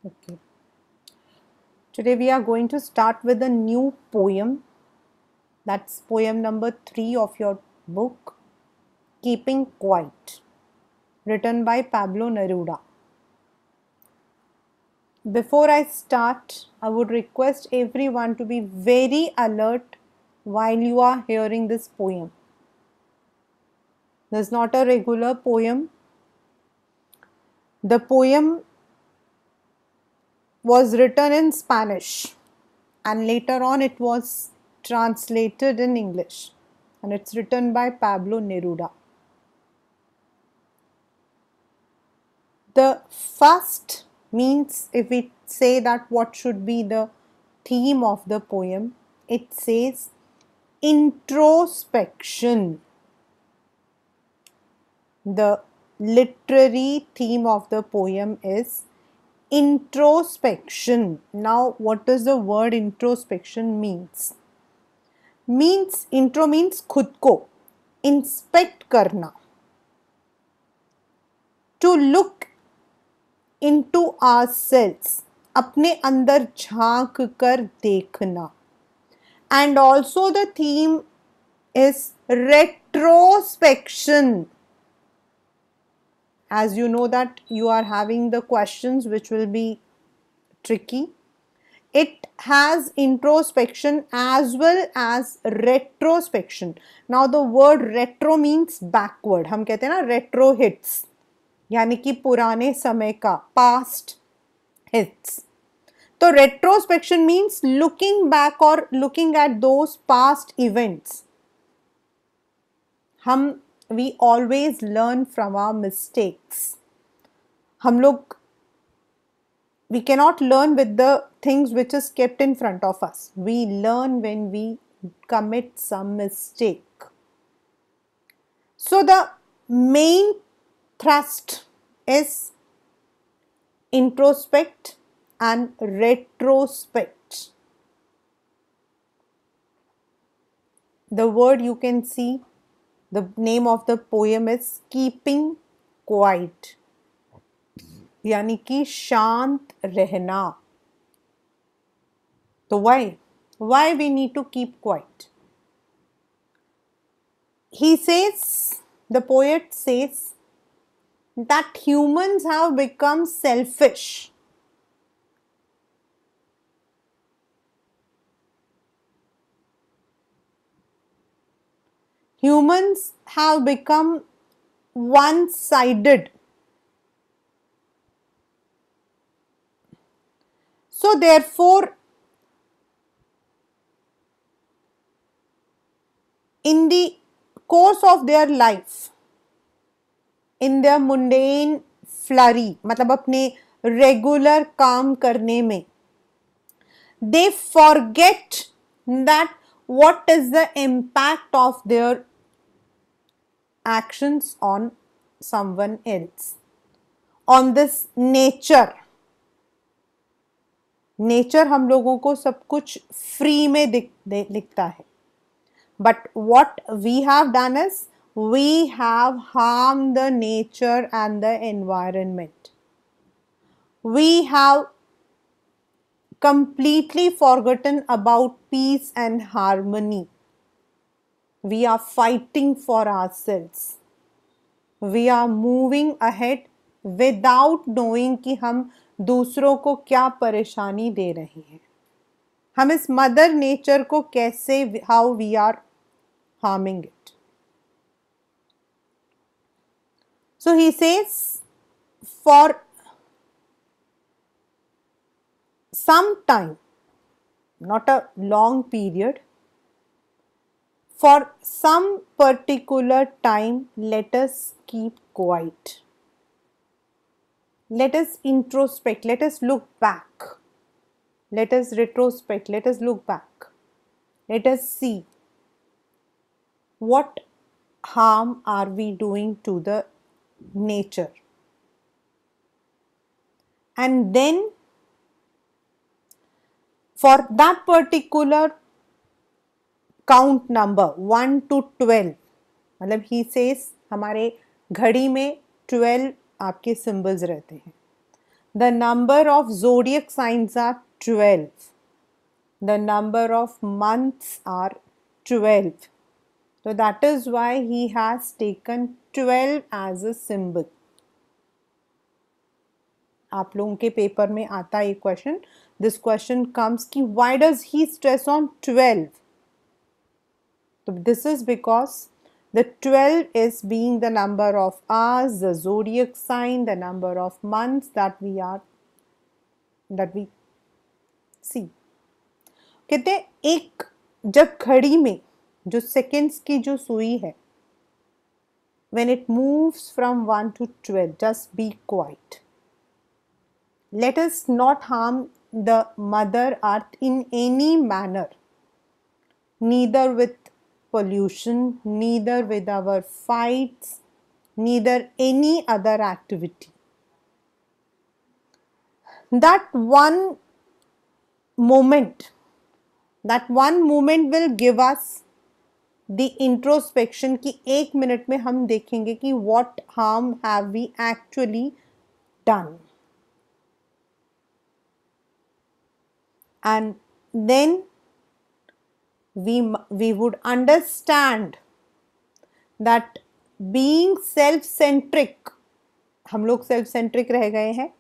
Okay. Today we are going to start with a new poem. That's poem number 3 of your book, Keeping Quiet, written by Pablo Neruda. Before I start, I would request everyone to be very alert while you are hearing this poem. This is not a regular poem. The poem was written in Spanish and later on it was translated in English, and it's written by Pablo Neruda. The first means, if we say that what should be the theme of the poem, it says introspection. The literary theme of the poem is introspection. Now, what does the word introspection means? Intro means खुद को inspect करना, to look into ourselves, अपने अंदर झांक कर देखना. And also the theme is retrospection. As you know that you are having the questions which will be tricky. It has introspection as well as retrospection. Now the word retro means backward. हम कहते हैं ना retro hits, यानी कि पुराने समय का, past hits. तो retrospection means looking back or looking at those past events. We always learn from our mistakes. We cannot learn with the things which is kept in front of us. We learn when we commit some mistake. So the main thrust is introspect and retrospect. The word you can see, the name of the poem is Keeping Quiet, यानी कि शांत रहना. तो why we need to keep quiet? The poet says that humans have become selfish. Humans have become one-sided. So therefore, in the course of their life, in their mundane flurry, मतलब अपने regular काम करने में, they forget that what is the impact of their actions on someone else, on this nature. Nature हम लोगों को सब कुछ फ्री में दिखता है. But what we have done is we have harmed the nature and the environment. We have completely forgotten about peace and harmony. We are fighting for ourselves. We are moving ahead without knowing कि हम दूसरों को क्या परेशानी दे रहे हैं. हम इस मदर नेचर को कैसे, how we are harming it. So he says, for some time, not a long period, for some particular time, let us keep quiet. Let us introspect, let us look back. Let us retrospect, let us look back. Let us see what harm are we doing to the nature. And then for that particular count number 1 to 12, मतलब he says हमारे घड़ी में 12 आपके symbols रहते हैं. The number of zodiac signs are 12. The number of months are 12. So that is why he has taken 12 as a symbol. आप लोगों के पेपर में आता है ये क्वेश्चन. दिस क्वेश्चन कम्स कि why does he stress on 12. So this is because the 12 is being the number of hours, the zodiac sign, the number of months that we see. कहते हैं एक जब घड़ी में जो सेकेंड्स की जो सुई है, when it moves from 1 to 12, just be quiet. Let us not harm the mother earth in any manner, neither with pollution, neither with our fights, neither any other activity. That one moment will give us the introspection कि एक minute में हम देखेंगे कि what harm have we actually done, and then we would understand that being self-centric, हम लोग self-centric रह गए हैं,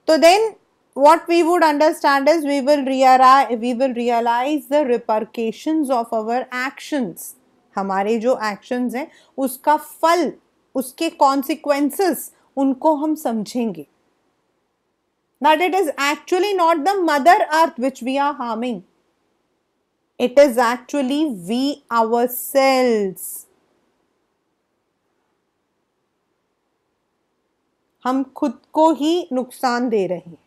तो then what we would understand is we will realize the repercussions of our actions. हमारे जो actions हैं उसका फल, उसके consequences, उनको हम समझेंगे. That it is actually not the mother earth which we are harming. It is actually we ourselves. हम खुद को ही नुकसान दे रहे हैं.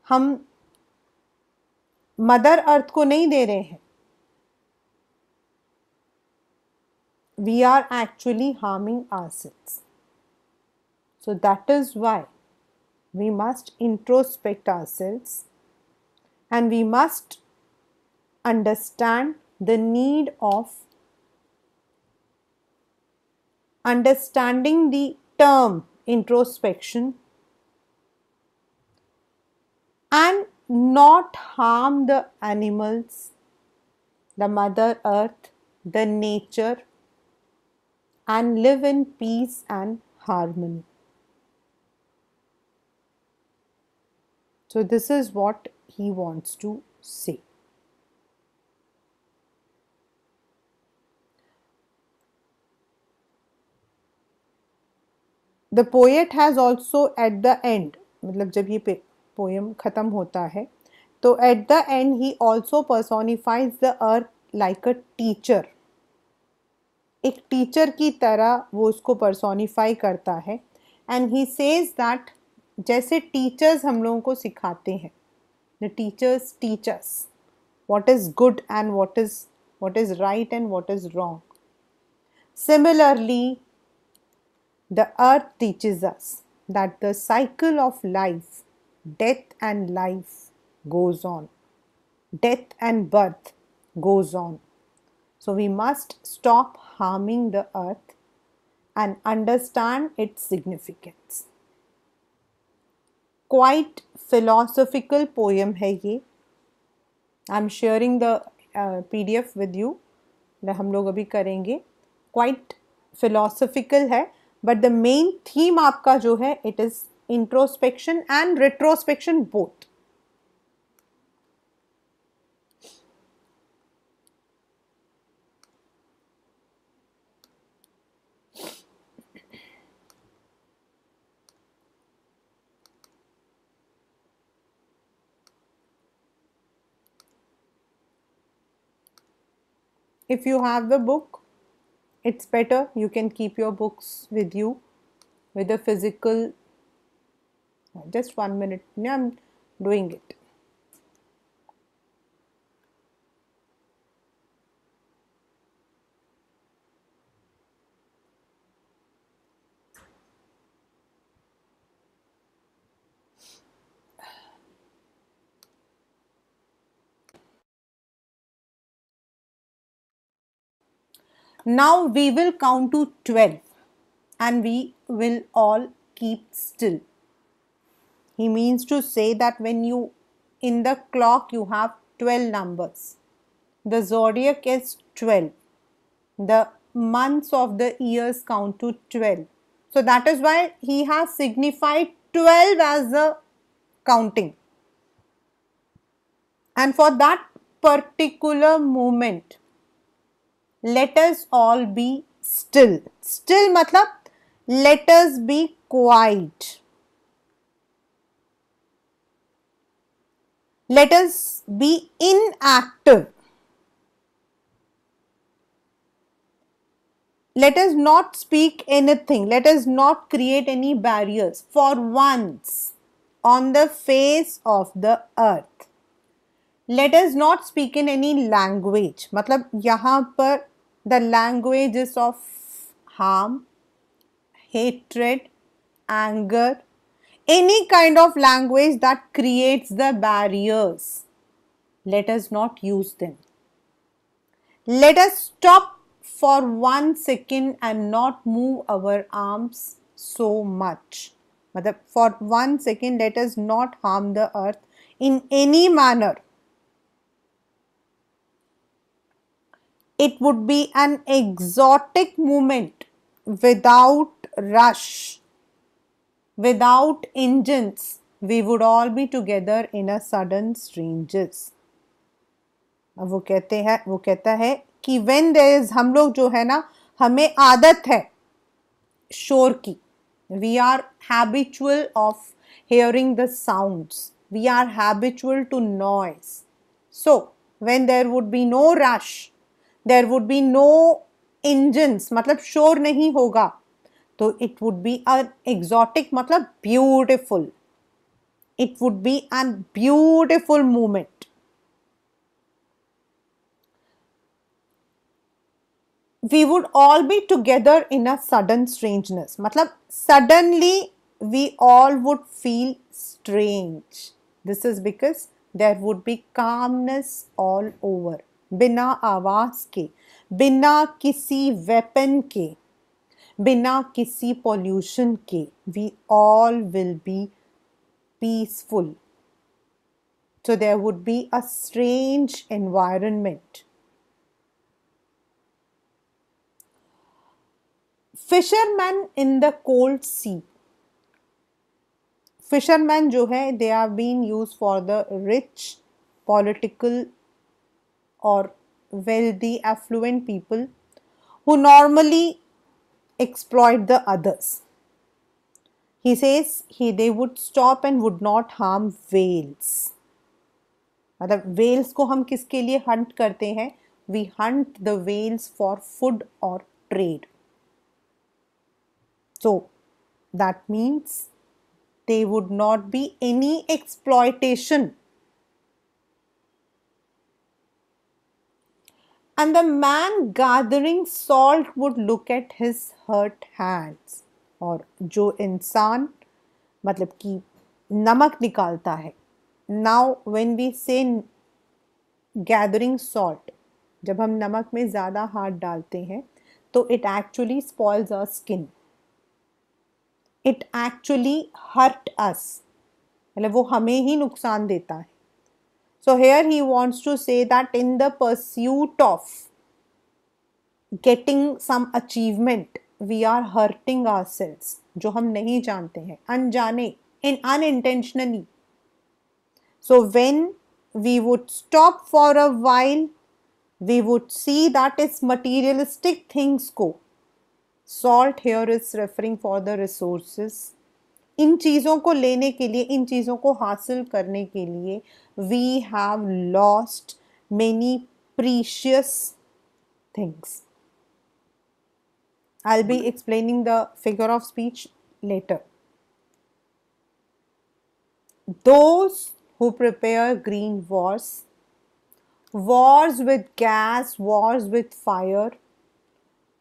हम मदर अर्थ को नहीं दे रहे हैं. We are actually harming ourselves. So that is why we must introspect ourselves and we must understand the need of understanding the term introspection and not harm the animals, the mother earth, the nature, and live in peace and harmony. So this is what he wants to say. The poet has also at the end, मतलब जब ये poem खत्म होता है, तो at the end he also personifies the earth like a teacher. एक teacher की तरह वो उसको पर्सोनिफाई करता है. एंड ही सेज दैट जैसे टीचर्स हम लोगों को सिखाते हैं, the teachers teach us what is good and what is right and what is wrong. Similarly the earth teaches us that the cycle of life, death and life goes on, death and birth goes on. So we must stop harming the earth and understand its significance. Quite philosophical poem है ये. I'm sharing the PDF with you. हम लोग अभी करेंगे. Quite philosophical है, but the main theme आपका जो है, it is introspection and retrospection both. If you have the book, it's better. You can keep your books with you, with a physical. Just 1 minute. I'm doing it. Now we will count to 12 and we will all keep still. He means to say that when you, in the clock, you have 12 numbers. The zodiac is 12. The months of the years count to 12. So that is why he has signified 12 as a counting. And for that particular moment, let us all be still. Still matlab, let us be quiet. Let us be inactive. Let us not speak anything. Let us not create any barriers for once on the face of the earth. Let us not speak in any language. मतलब यहाँ पर the language is of harm, hatred, anger, any kind of language that creates the barriers. Let us not use them. Let us stop for 1 second and not move our arms so much. For 1 second, let us not harm the earth in any manner. It would be an exotic moment without rush, without engines. We would all be together in a sudden strangers. अब वो कहता है कि when there is, हम लोग जो है ना, हमें आदत है शोर की. We are habitual of hearing the sounds. We are habitual to noise. So when there would be no rush, there would be no engines, मतलब शोर नहीं होगा, तो it would be an exotic मतलब beautiful. It would be a beautiful moment. We would all be together in a sudden strangeness. मतलब suddenly we all would feel strange. This is because there would be calmness all over. बिना आवाज के, बिना किसी weapon के, बिना किसी pollution के, we all will be peaceful. So there would be a strange environment. Fishermen in the cold sea. Fishermen जो है, they are being used for the rich, political or wealthy, affluent people who normally exploit the others. He says they would stop and would not harm whales. मतलब whales को हम किसके लिए hunt करते हैं? We hunt the whales for food or trade. So that means there would not be any exploitation. And the man gathering salt would look at his hurt hands. और जो इंसान मतलब कि नमक निकालता है. Now when we say gathering salt, जब हम नमक में ज़्यादा हाथ डालते हैं तो it actually spoils our skin. It actually hurt us. मतलब वो हमें ही नुकसान देता है. So here he wants to say that in the pursuit of getting some achievement, we are hurting ourselves, जो हम नहीं जानते हैं, अनजाने, unintentionally. So when we would stop for a while, we would see that it's materialistic things को. Salt here is referring for the resources. इन चीज़ों को लेने के लिए, इन चीज़ों को हासिल करने के लिए we have lost many precious things. I'll be explaining the figure of speech later. Those who prepare green wars, wars with gas, wars with fire,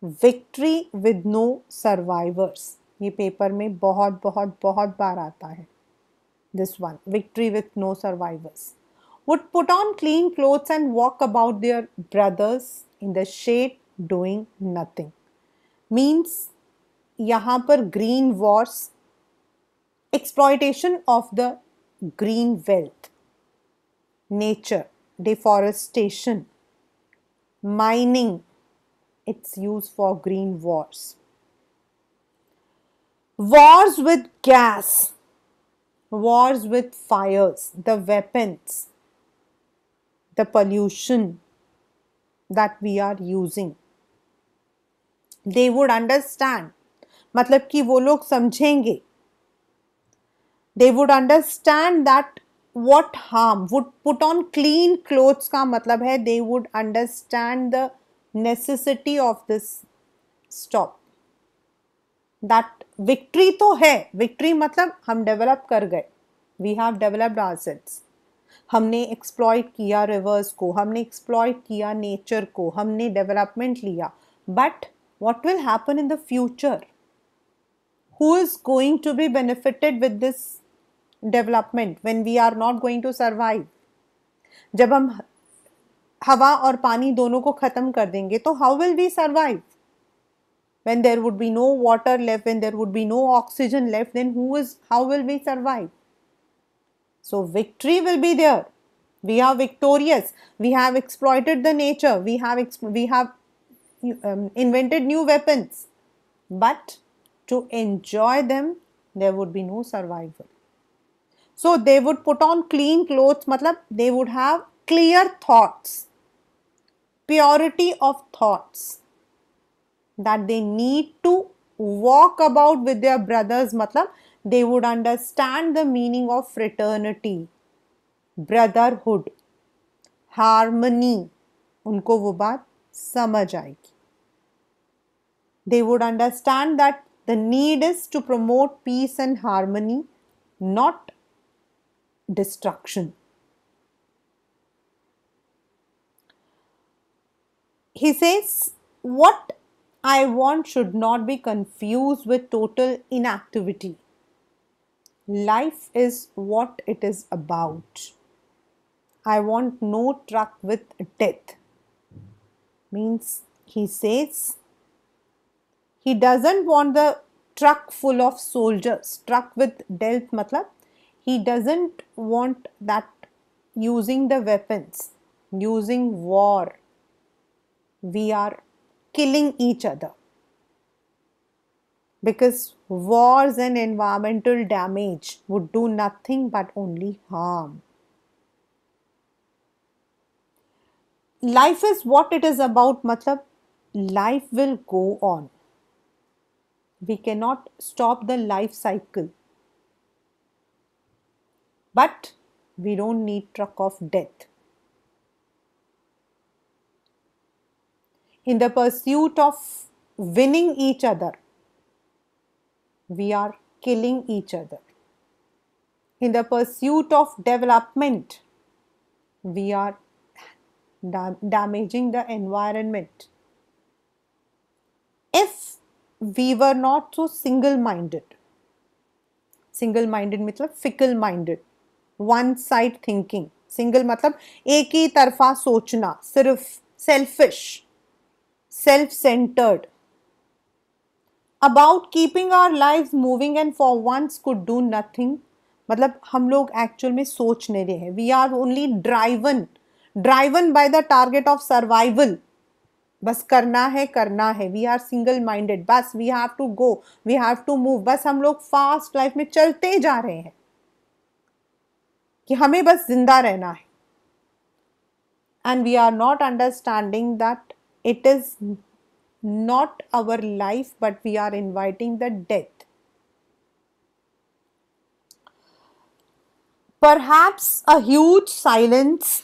victory with no survivors. ये पेपर में बहुत बहुत बहुत बार आता है. This one, victory with no survivors, would put on clean clothes and walk about their brothers in the shade doing nothing. Means यहाँ पर green wars, exploitation of the green wealth, nature, deforestation, mining, its use for green wars, wars with gas, wars with fires, the weapons, the pollution that we are using. They would understand, मतलब कि वो लोग समझेंगे. They would understand that what harm, would put on clean clothes का मतलब है they would understand the necessity of this stop. That victory तो है, victory मतलब हम develop कर गए, we have developed ourselves. हमने एक्सप्लॉइट किया रिवर्स को, हमने एक्सप्लॉइट किया नेचर को, हमने डेवलपमेंट लिया. But what will happen in the future? Who is going to be benefited with this development when we are not going to survive? जब हम हवा और पानी दोनों को खत्म कर देंगे तो how will we survive? When there would be no water left, when there would be no oxygen left, then how will we survive? So victory will be there. We are victorious. We have exploited the nature. We have invented new weapons. But to enjoy them, there would be no survival. So they would put on clean clothes. मतलब they would have clear thoughts, purity of thoughts, that they need to walk about with their brothers. मतलब they would understand the meaning of fraternity, brotherhood, harmony. उनको वो बात समझ आएगी. They would understand that the need is to promote peace and harmony, not destruction. He says, what I want should not be confused with total inactivity. Life is what it is about. I want no truck with death. Means he says he doesn't want the truck full of soldiers. Truck with death matlab he doesn't want that, using the weapons, using war. We are killing each other. Because wars and environmental damage would do nothing but only harm. Life is what it is about, matlab life will go on. We cannot stop the life cycle. But we don't need truck of death. In the pursuit of winning each other, we are killing each other. In the pursuit of development, we are damaging the environment. If we were not so single-minded मतलब fickle-minded, one-side thinking. Single मतलब एक ही तरफा सोचना, सिर्फ selfish, self-centered, about keeping our lives moving and for once could do nothing. मतलब हम लोग actual में सोच नहीं रहे हैं. We are only driven by the target of survival. बस करना है. We are single minded. बस we have to go, we have to move. बस हम लोग फास्ट लाइफ में चलते जा रहे हैं कि हमें बस जिंदा रहना है. And we are not understanding that it is not our life, but we are inviting the death. Perhaps a huge silence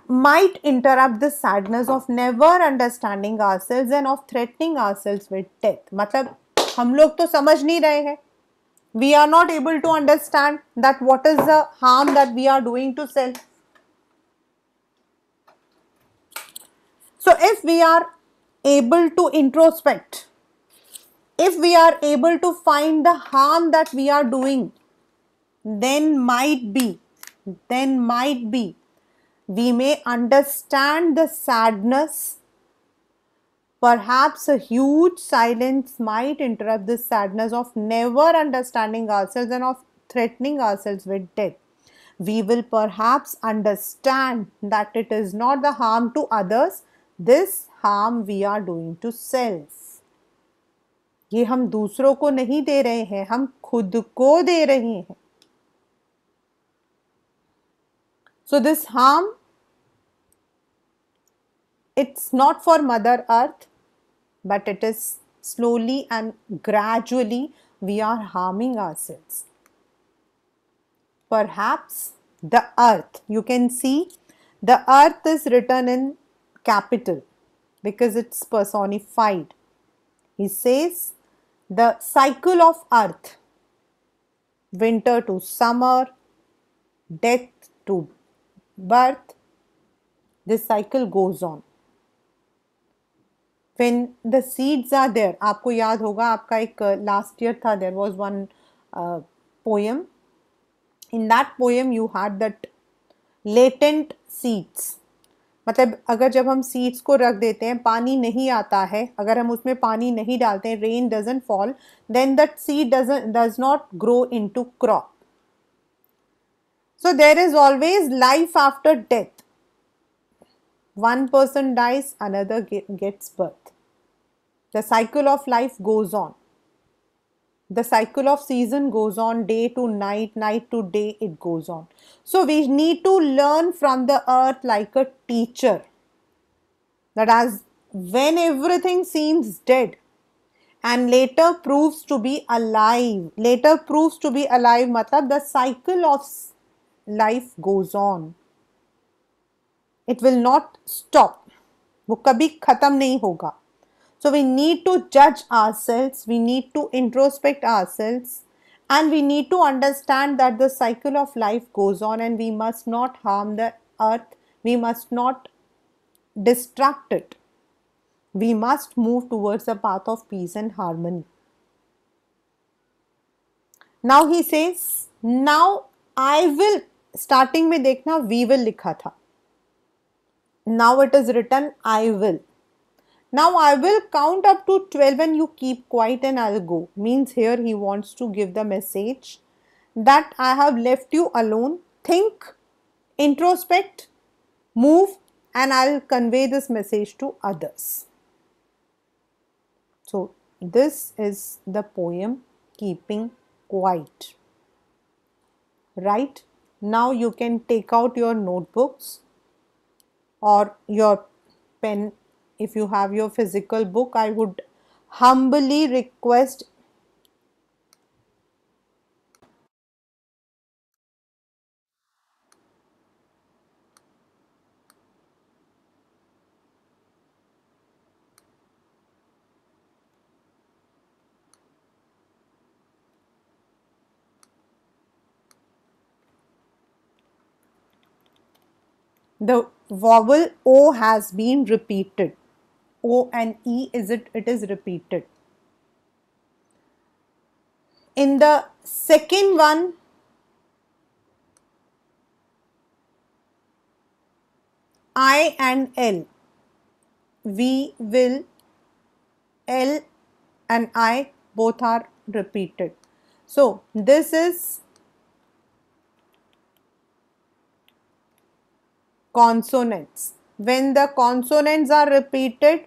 might interrupt the sadness of never understanding ourselves and of threatening ourselves with death. मतलब हम लोग तो समझ नहीं रहे हैं. We are not able to understand that what is the harm that we are doing to self. So if we are able to introspect, if we are able to find the harm that we are doing, then might be we may understand the sadness Perhaps a huge silence might interrupt this sadness of never understanding ourselves and of threatening ourselves with death. We will perhaps understand that it is not the harm to others, this harm we are doing to self. ये हम दूसरों को नहीं दे रहे हैं, हम खुद को दे रहे हैं. So this harm, it's not for Mother Earth, but it is slowly and gradually we are harming ourselves. Perhaps the earth, you can see the earth is written in capital because it's personified. He says the cycle of earth, winter to summer, death to birth, this cycle goes on. When the seeds are there, आपको याद होगा आपका एक last year था, there was one poem. In that poem you had that latent seeds. मतलब अगर जब हम सीड्स को रख देते हैं, पानी नहीं आता है, अगर हम उसमें पानी नहीं डालते हैं, rain doesn't fall, then that seed does not grow into crop. So there is always life after death. One person dies, another gets birth. The cycle of life goes on. The cycle of season goes on, day to night, night to day, it goes on. So we need to learn from the earth like a teacher. That as when everything seems dead and later proves to be alive, matlab the cycle of life goes on. It will not stop. वो कभी खत्म नहीं होगा. So we need to judge ourselves, we need to introspect ourselves, and we need to understand that the cycle of life goes on and we must not harm the earth, we must not destruct it. We must move towards a path of peace and harmony. Now he says, now I will, starting में देखना we will लिखा था. Now it is written I will. Now I will count up to 12 and you keep quiet and I'll go. Means here he wants to give the message that I have left you alone. Think, introspect, move, and I'll convey this message to others. So this is the poem Keeping Quiet. Right? Now you can take out your notebooks or your pen. If you have your physical book, I would humbly request the vowel O has been repeated. O and E it is repeated. In the second one, I and L, we will, L and I both are repeated. So this is consonants. When the consonants are repeated,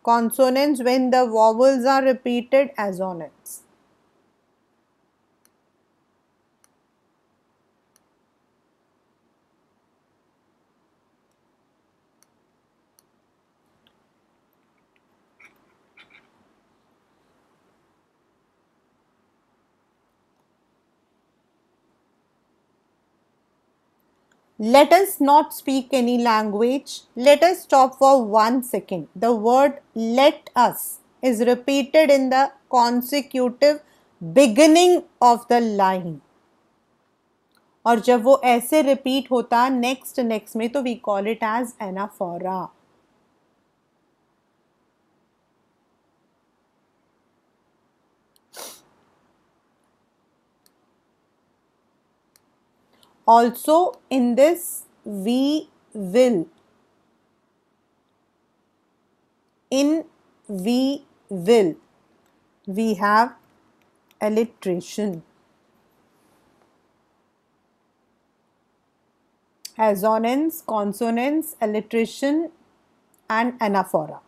consonants, when the vowels are repeated, assonants. Let us not speak any language. Let us stop for 1 second. The word let us is repeated in the consecutive beginning of the line. और जब वो ऐसे repeat होता next में, तो we call it as anaphora. Also in this we will, in we will. We have alliteration. Assonance, consonance, alliteration, and anaphora.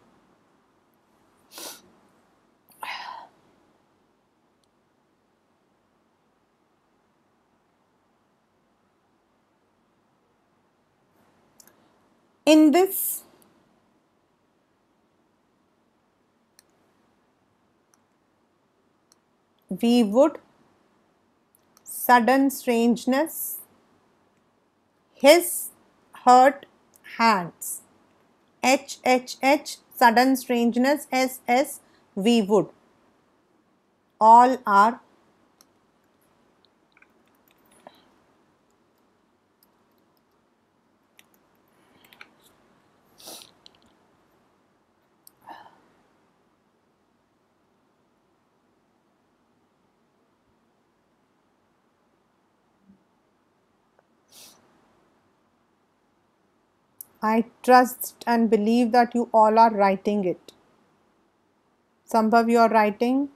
In this we would, sudden strangeness, his, hurt, hands. H, H, H, sudden strangeness, S, S, we would. All are I trust and believe that you all are writing it. Sambhav, you are writing.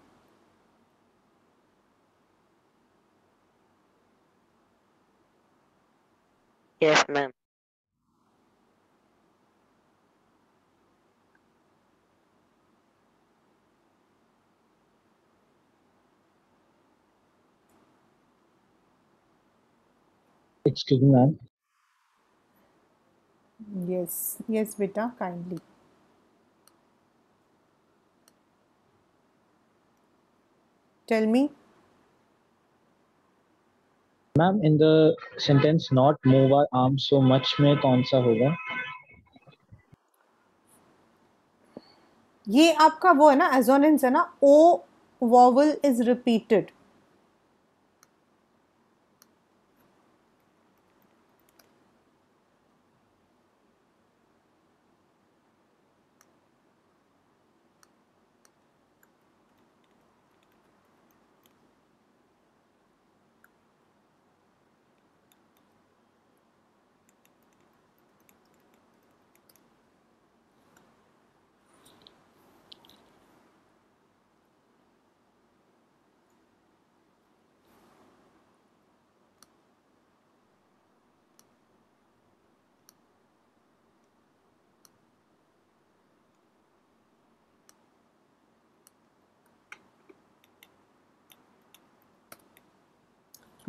Yes, ma'am. Excuse me, ma'am. Yes, yes, beta, kindly. Tell me. Ma'am in the sentence not move our arm so much में कौन सा होगा? ये आपका वो है ना, assonance है ना, O vowel is repeated.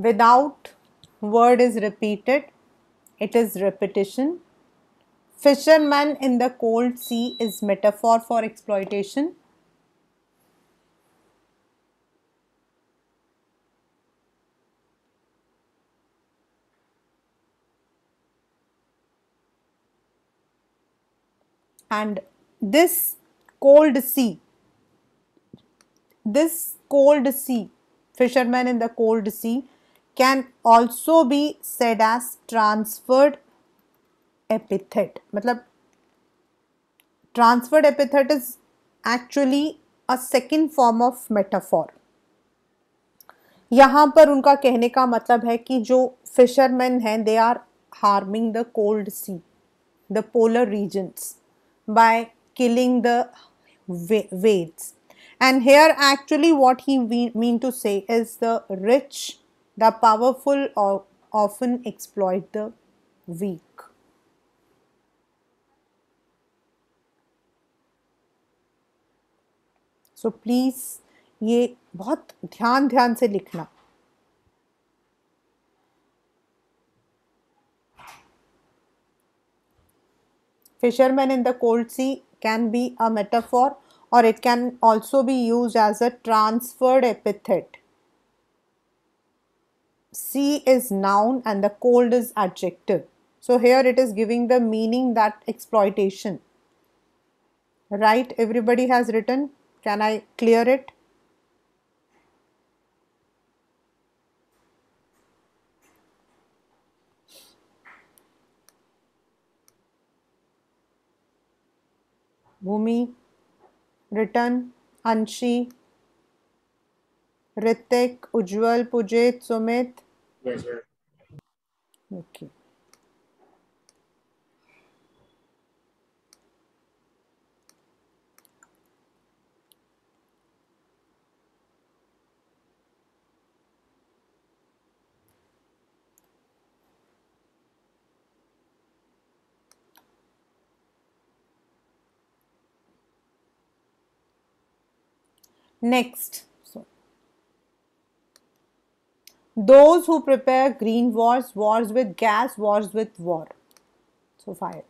Without word is repeated, it is repetition. Fisherman in the cold sea is metaphor for exploitation. And this cold sea, this cold sea, fisherman in the cold sea, can also be said as transferred epithet. मतलब transferred epithet is actually a second form of metaphor. यहाँ पर उनका कहने का मतलब है कि जो फिशरमैन हैं they are harming the cold sea, the polar regions, by killing the whales. And here actually what he mean to say is the rich, the powerful often exploit the weak. So please ये बहुत ध्यान ध्यान से लिखना. Fisherman in the cold sea can be a metaphor, or it can also be used as a transferred epithet. Sea is noun and the cold is adjective. So here it is giving the meaning that exploitation. Right? Everybody has written. Can I clear it? Bhumi, written. Anshi, Ritik, Ujjwal, Pujit, Sumit. Yes, sir. Okay. Next, so those who prepare green wars, wars with gas, wars with war. So fire.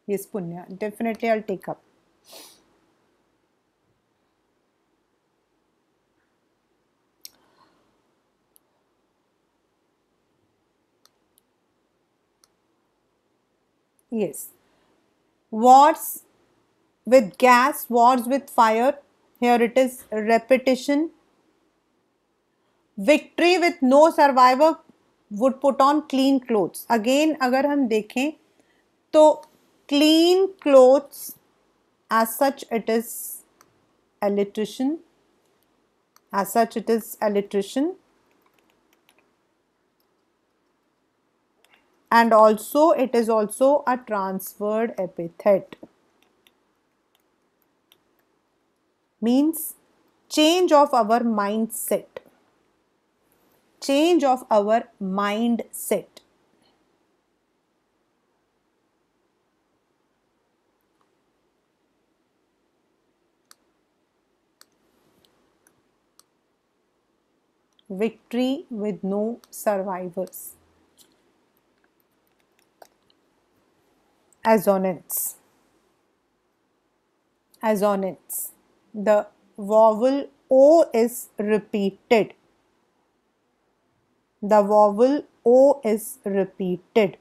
Yes, Punya. Definitely I'll take up. Yes. Wars with gas, wars with fire. Here it is repetition. Victory with no survivor would put on clean clothes. Again, अगर हम देखें तो clean clothes as such it is alliteration. As such it is alliteration. And also it is also a transferred epithet. Means change of our mindset. Change of our mindset. Victory with no survivors. Assonance. Assonance. The vowel O is repeated. The vowel O is repeated.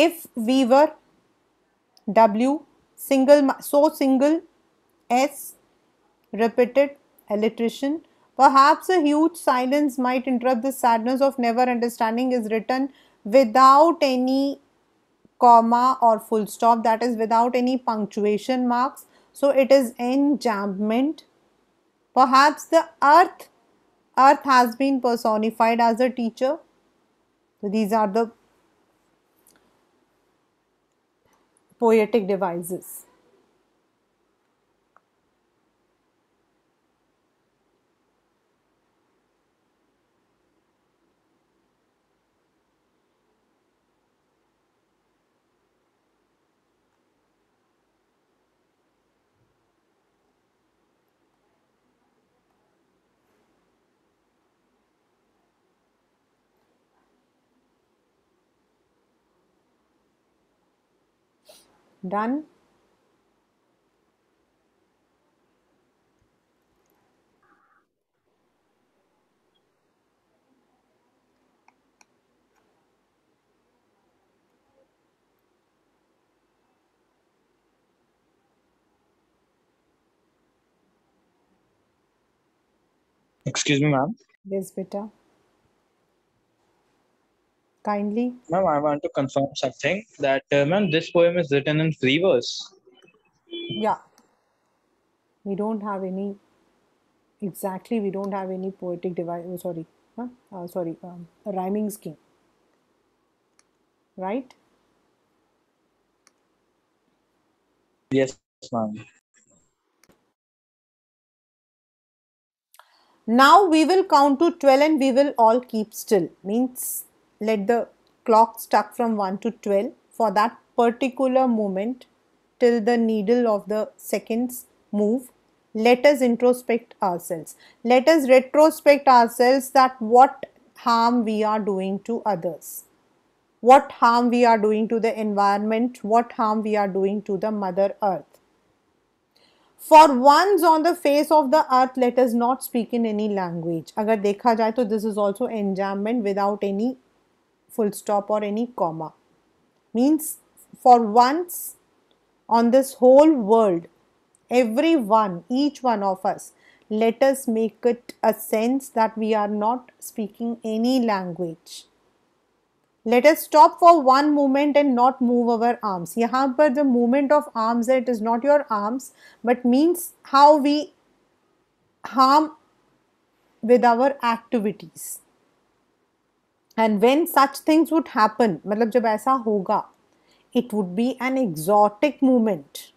If we were W single, so single, S repeated, alliteration. Perhaps a huge silence might interrupt the sadness of never understanding is written without any comma or full stop, that is without any punctuation marks. So it is enjambment. Perhaps the earth has been personified as a teacher. So these are the poetic devices. Done. Excuse me, ma'am. Yes, beta. Kindly. Ma'am, I want to confirm something that, ma'am, this poem is written in free verse. Yeah. We don't have any Exactly, we don't have any poetic device. Oh, sorry, a rhyming scheme, right? Yes, ma'am. Now we will count to 12 and we will all keep still. Means let the clock stuck from 1 to 12 for that particular moment till the needle of the seconds move. Let us introspect ourselves. Let us retrospect ourselves that what harm we are doing to others. What harm we are doing to the environment, what harm we are doing to the Mother Earth. For once on the face of the earth, let us not speak in any language. अगर देखा जाए तो this is also enjambment without any full stop or any comma. Means for once on this whole world, everyone, each one of us, let us make it a sense that we are not speaking any language. Let us stop for one moment and not move our arms. यहाँ पर the movement of arms है, it is not your arms, but means how we harm with our activities. And when such things would happen, मतलब जब ऐसा होगा, it would be an exotic moment.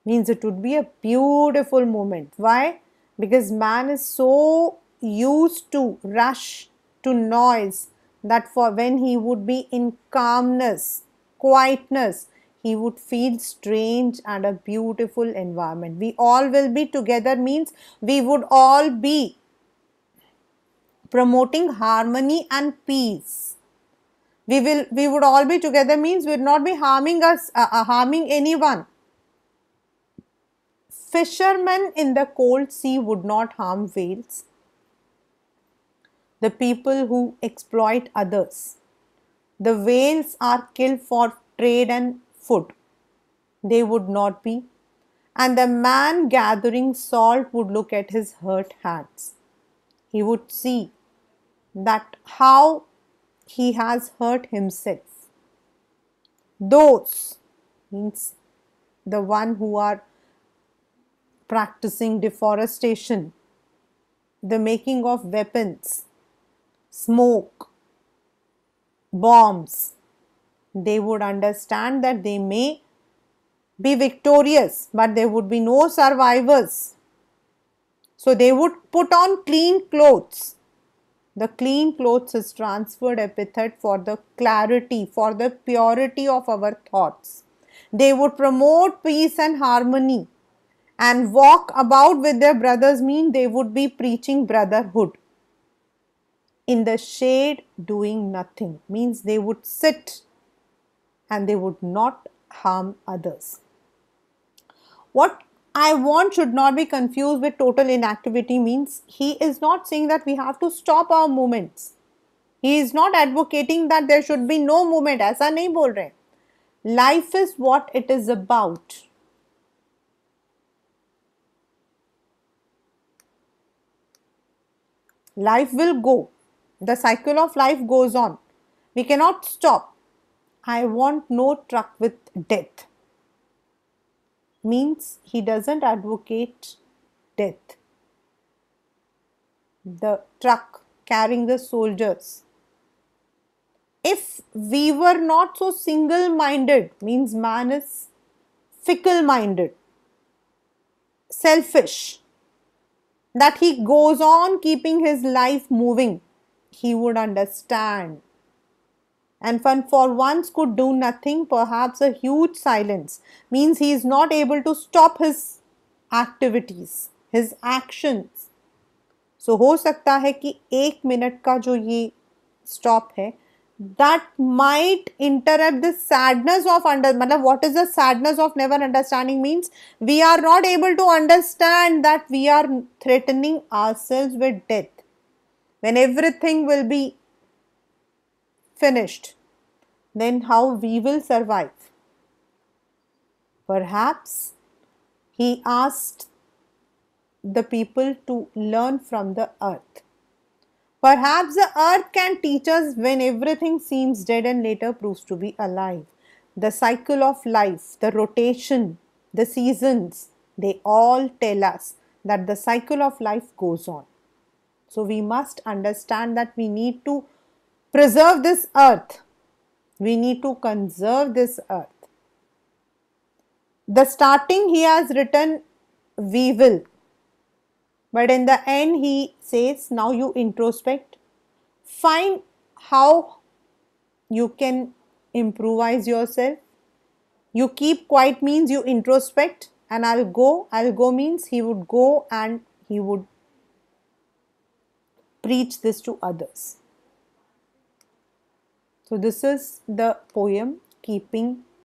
Means it would be a beautiful moment. Why? Because man is so used to rush, to noise, that for when he would be in calmness, quietness, he would feel strange and a beautiful environment. We all will be together means we would all be promoting harmony and peace. We would all be together means we would not be harming anyone. Fishermen in the cold sea would not harm whales. The people who exploit others. The whales are killed for trade and food. They would not be. And the man gathering salt would look at his hurt hands. He would see that how he has hurt himself. Those means the one who are practicing deforestation, the making of weapons, smoke, bombs, they would understand that they may be victorious, but there would be no survivors. So they would put on clean clothes. The clean clothes is transferred epithet for the clarity, for the purity of our thoughts. They would promote peace and harmony and walk about with their brothers mean they would be preaching brotherhood. In the shade doing nothing means they would sit and they would not harm others. What I want should not be confused with total inactivity means he is not saying that we have to stop our movements. He is not advocating that there should be no movement. ऐसा नहीं बोल रहे. Life is what it is about. Life will go. The cycle of life goes on. We cannot stop. I want no truck with death. Means he doesn't advocate death. The truck carrying the soldiers. If we were not so single-minded, means man is fickle-minded, selfish, that he goes on keeping his life moving, he would understand. And for once could do nothing, perhaps a huge silence, means he is not able to stop his activities, his actions. So हो सकता है कि 1 minute का जो ये stop है, that might interrupt the sadness of मतलब what is the sadness of never understanding means we are not able to understand that we are threatening ourselves with death. When everything will be finished, then how we will survive? Perhaps he asked the people to learn from the earth. Perhaps the earth can teach us when everything seems dead and later proves to be alive. The cycle of life, the rotation, the seasons, they all tell us that the cycle of life goes on. So we must understand that we need to preserve this earth. We need to conserve this earth. The starting he has written, we will. But in the end he says, now you introspect. Find how you can improvise yourself. You keep quiet means you introspect, and I'll go means he would go and he would preach this to others. So this is the poem Keeping